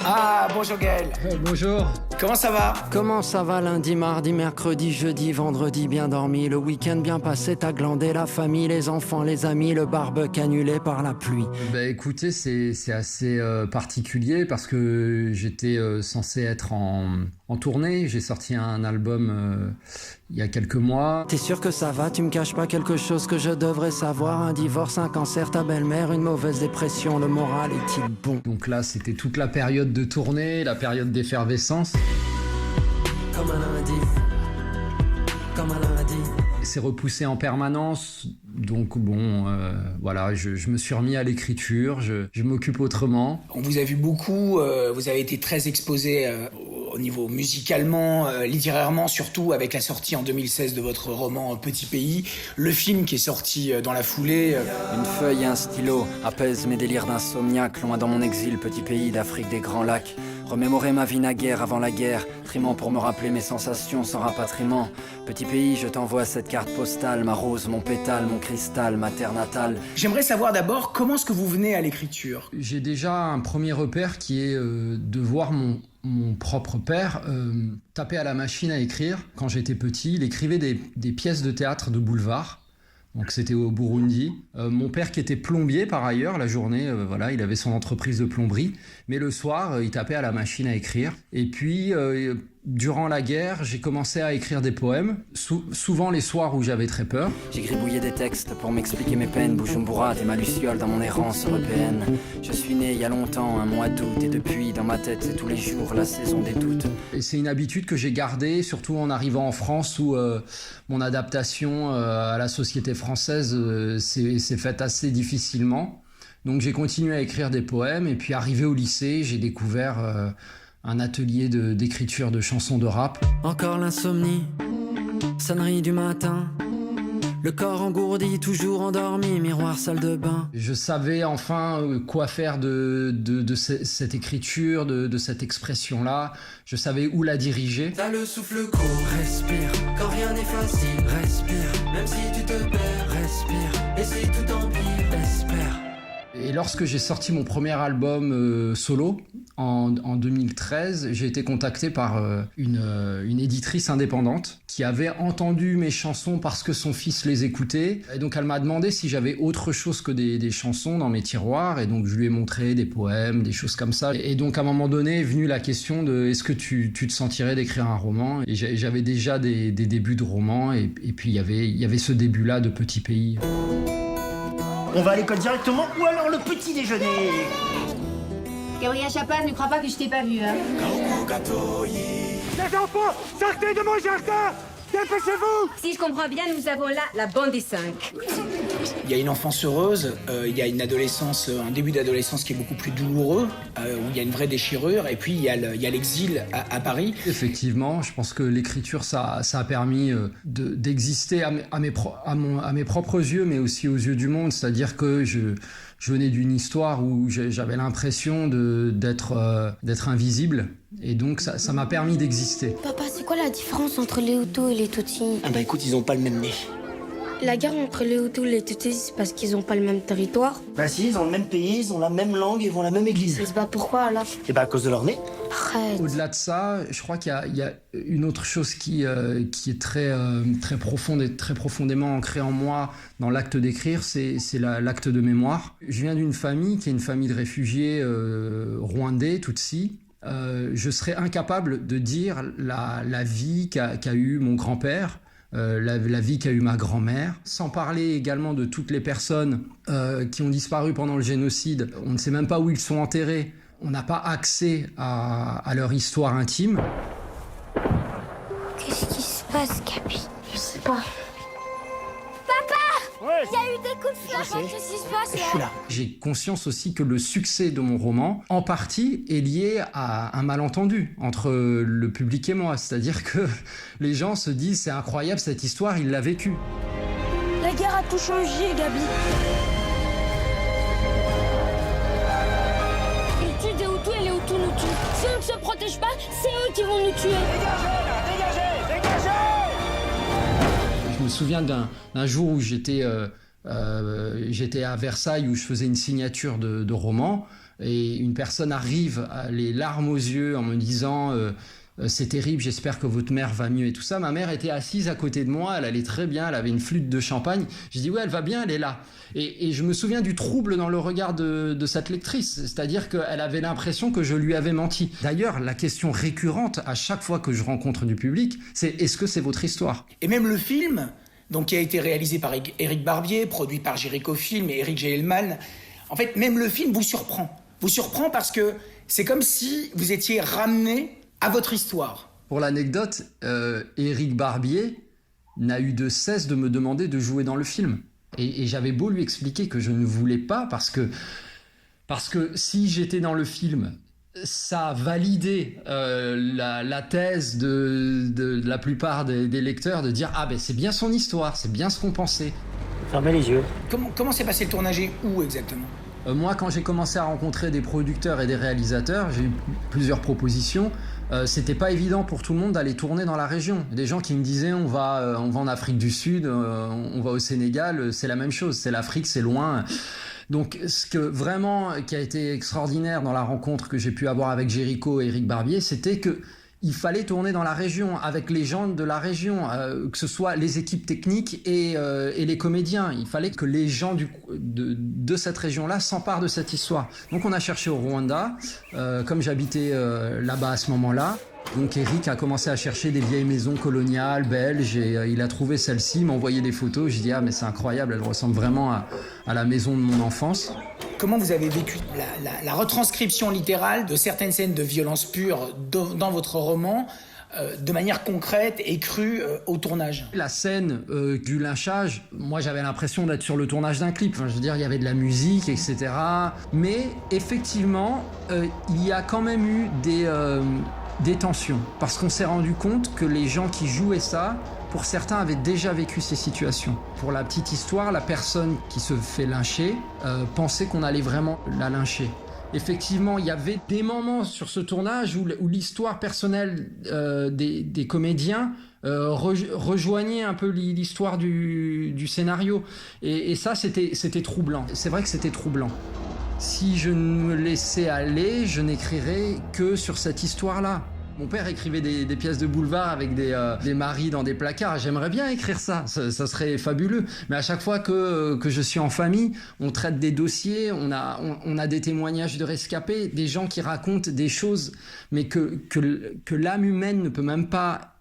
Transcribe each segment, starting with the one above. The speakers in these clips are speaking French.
Ah, bonjour Gaël. Bonjour. Comment ça va? Comment ça va lundi, mardi, mercredi, jeudi, vendredi, bien dormi? Le week-end bien passé, t'as glandé la famille, les enfants, les amis, le barbecue annulé par la pluie. Bah écoutez, c'est assez particulier parce que j'étais censé être en tournée. J'ai sorti un album il y a quelques mois. T'es sûr que ça va? Tu me caches pas quelque chose que je devrais savoir? Un divorce, un cancer, ta belle-mère, une mauvaise dépression, le moral est-il bon? Donc là, c'était toute la période de tournée, la période d'effervescence. Comme un lundi, comme un lundi. C'est repoussé en permanence, donc bon, voilà, je me suis remis à l'écriture, je m'occupe autrement. On vous a vu beaucoup, vous avez été très exposé au niveau musicalement, littérairement, surtout avec la sortie en 2016 de votre roman Petit Pays, le film qui est sorti dans la foulée. Une feuille et un stylo apaisent mes délires d'insomniaque, loin dans mon exil, petit pays d'Afrique des grands lacs. Remémorer ma vie naguère avant la guerre, trimant pour me rappeler mes sensations sans rapatriement. Petit pays, je t'envoie cette carte postale, ma rose, mon pétale, mon cristal, ma terre natale. J'aimerais savoir d'abord comment est-ce que vous venez à l'écriture? J'ai déjà un premier repère qui est de voir mon propre père taper à la machine à écrire. Quand j'étais petit, il écrivait des pièces de théâtre de boulevard. Donc c'était au Burundi. Mon père qui était plombier par ailleurs, la journée, voilà, il avait son entreprise de plomberie. Mais le soir, il tapait à la machine à écrire. Et puis, durant la guerre, j'ai commencé à écrire des poèmes, souvent les soirs où j'avais très peur. J'ai gribouillé des textes pour m'expliquer mes peines, Bujumbura, t'es ma luciole dans mon errance européenne. Je suis né il y a longtemps, un mois d'août, et depuis, dans ma tête, c'est tous les jours la saison des doutes. Et c'est une habitude que j'ai gardée, surtout en arrivant en France où mon adaptation à la société française s'est faite assez difficilement. Donc j'ai continué à écrire des poèmes, et puis arrivé au lycée, j'ai découvert un atelier d'écriture de chansons de rap. Encore l'insomnie, sonnerie du matin, le corps engourdi, toujours endormi, miroir, salle de bain. Je savais enfin quoi faire de cette écriture, de cette expression-là. Je savais où la diriger. T'as le souffle court, respire, quand rien n'est facile, respire, même si tu te perds, respire, et si tout empire, espère. Et lorsque j'ai sorti mon premier album solo, en 2013, j'ai été contacté par une éditrice indépendante qui avait entendu mes chansons parce que son fils les écoutait. Et donc elle m'a demandé si j'avais autre chose que des chansons dans mes tiroirs. Et donc je lui ai montré des poèmes, des choses comme ça. Et donc à un moment donné est venue la question de est-ce que tu te sentirais d'écrire un roman? Et j'avais déjà des débuts de romans. Et puis il y avait ce début-là de Petit Pays. On va à l'école directement ou alors le petit déjeuner? Gabriel Chapat, ne crois pas que je t'ai pas vu, hein. Les enfants, sortez de mon jardin! Dépêchez-vous! Si je comprends bien, nous avons là la bande des 5. Il y a une enfance heureuse, il y a une adolescence, un début d'adolescence qui est beaucoup plus douloureux, où il y a une vraie déchirure, et puis il y a l'exil à Paris. Effectivement, je pense que l'écriture, ça a permis d'exister à mes propres yeux, mais aussi aux yeux du monde. C'est-à-dire que je venais d'une histoire où j'avais l'impression d'être invisible, et donc ça m'a permis d'exister. Papa, c'est quoi la différence entre les Hutus et les Tutsis? Ah bah écoute, ils ont pas le même nez. La guerre entre les Hutus et les Tutsis, c'est parce qu'ils ont pas le même territoire. Bah si, ils ont le même pays, ils ont la même langue, ils vont à la même église. Mais c'est pas pourquoi alors? Et bah à cause de leur nez. Arrête. Au-delà de ça, je crois qu'il y a une autre chose qui est très profonde et très profondément ancrée en moi dans l'acte d'écrire, c'est l'acte de mémoire. Je viens d'une famille qui est une famille de réfugiés rwandais, Tutsis. Je serais incapable de dire la vie qu'a eu mon grand-père, la vie qu'a eu ma grand-mère, sans parler également de toutes les personnes qui ont disparu pendant le génocide. On ne sait même pas où ils sont enterrés. On n'a pas accès à leur histoire intime. Qu'est-ce qui se passe, Gabi? Je sais pas. Ouais, Il y a eu des coups de flash, qu'est-ce qui se passe je suis là? là. J'ai conscience aussi que le succès de mon roman, en partie, est lié à un malentendu entre le public et moi. C'est-à-dire que les gens se disent « c'est incroyable cette histoire, il l'a vécue ». La guerre a tout changé, Gabi. Ils tuent des Hutus et les Hutus nous tuent. Si on ne se protège pas, c'est eux qui vont nous tuer. Je me souviens d'un jour où j'étais à Versailles, où je faisais une signature de roman. et une personne arrive, les larmes aux yeux, en me disant c'est terrible, j'espère que votre mère va mieux et tout ça. Ma mère était assise à côté de moi, elle allait très bien, elle avait une flûte de champagne. Je dis ouais, elle va bien, elle est là. Et je me souviens du trouble dans le regard de cette lectrice, c'est-à-dire qu'elle avait l'impression que je lui avais menti. D'ailleurs, la question récurrente à chaque fois que je rencontre du public, c'est est-ce que c'est votre histoire ? Et même le film, donc, qui a été réalisé par Éric Barbier, produit par Jericho Film et Éric Jaelman, en fait, même le film vous surprend. Vous surprend parce que c'est comme si vous étiez ramené à votre histoire. Pour l'anecdote, Éric Barbier n'a eu de cesse de me demander de jouer dans le film. Et j'avais beau lui expliquer que je ne voulais pas parce que si j'étais dans le film, ça validait la thèse de la plupart des lecteurs de dire « Ah ben c'est bien son histoire, c'est bien ce qu'on pensait ». Fermez les yeux. Comment s'est passé le tournage et où exactement ? Moi, quand j'ai commencé à rencontrer des producteurs et des réalisateurs, j'ai eu plusieurs propositions. C'était pas évident pour tout le monde d'aller tourner dans la région. Des gens qui me disaient on va en Afrique du Sud, on va au Sénégal, c'est la même chose. C'est l'Afrique, c'est loin. Donc, ce qui a été extraordinaire dans la rencontre que j'ai pu avoir avec Jericho et Éric Barbier, c'était que il fallait tourner dans la région, avec les gens de la région, que ce soit les équipes techniques et les comédiens. Il fallait que les gens de cette région-là s'emparent de cette histoire. Donc on a cherché au Rwanda, comme j'habitais là-bas à ce moment-là. Donc Éric a commencé à chercher des vieilles maisons coloniales, belges, et il a trouvé celle-ci, il m'a envoyé des photos. J'ai dit « Ah mais c'est incroyable, elle ressemble vraiment à la maison de mon enfance ». Comment vous avez vécu la retranscription littérale de certaines scènes de violence pure dans votre roman, de manière concrète et crue au tournage ? La scène du lynchage, moi j'avais l'impression d'être sur le tournage d'un clip. Enfin, je veux dire, il y avait de la musique, etc. Mais effectivement, il y a quand même eu des tensions. Parce qu'on s'est rendu compte que les gens qui jouaient ça, pour certains, avaient déjà vécu ces situations. Pour la petite histoire, la personne qui se fait lyncher pensait qu'on allait vraiment la lyncher. Effectivement, il y avait des moments sur ce tournage où l'histoire personnelle des comédiens rejoignait un peu l'histoire du scénario. Et ça, c'était troublant. C'est vrai que c'était troublant. Si je me laissais aller, je n'écrirais que sur cette histoire-là. Mon père écrivait des pièces de boulevard avec des maris dans des placards. J'aimerais bien écrire ça serait fabuleux. Mais à chaque fois que je suis en famille, on traite des dossiers, on a des témoignages de rescapés, des gens qui racontent des choses, mais que l'âme humaine ne peut même pas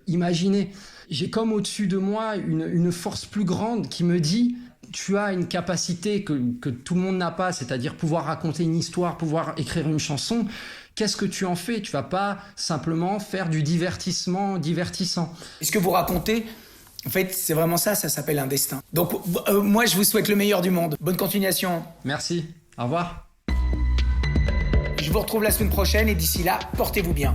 imaginer. J'ai comme au-dessus de moi une force plus grande qui me dit... Tu as une capacité que tout le monde n'a pas, c'est-à-dire pouvoir raconter une histoire, pouvoir écrire une chanson. Qu'est-ce que tu en fais ? Tu vas pas simplement faire du divertissement divertissant. Et ce que vous racontez, en fait, c'est vraiment ça s'appelle un destin. Donc, moi, je vous souhaite le meilleur du monde. Bonne continuation. Merci. Au revoir. Je vous retrouve la semaine prochaine et d'ici là, portez-vous bien.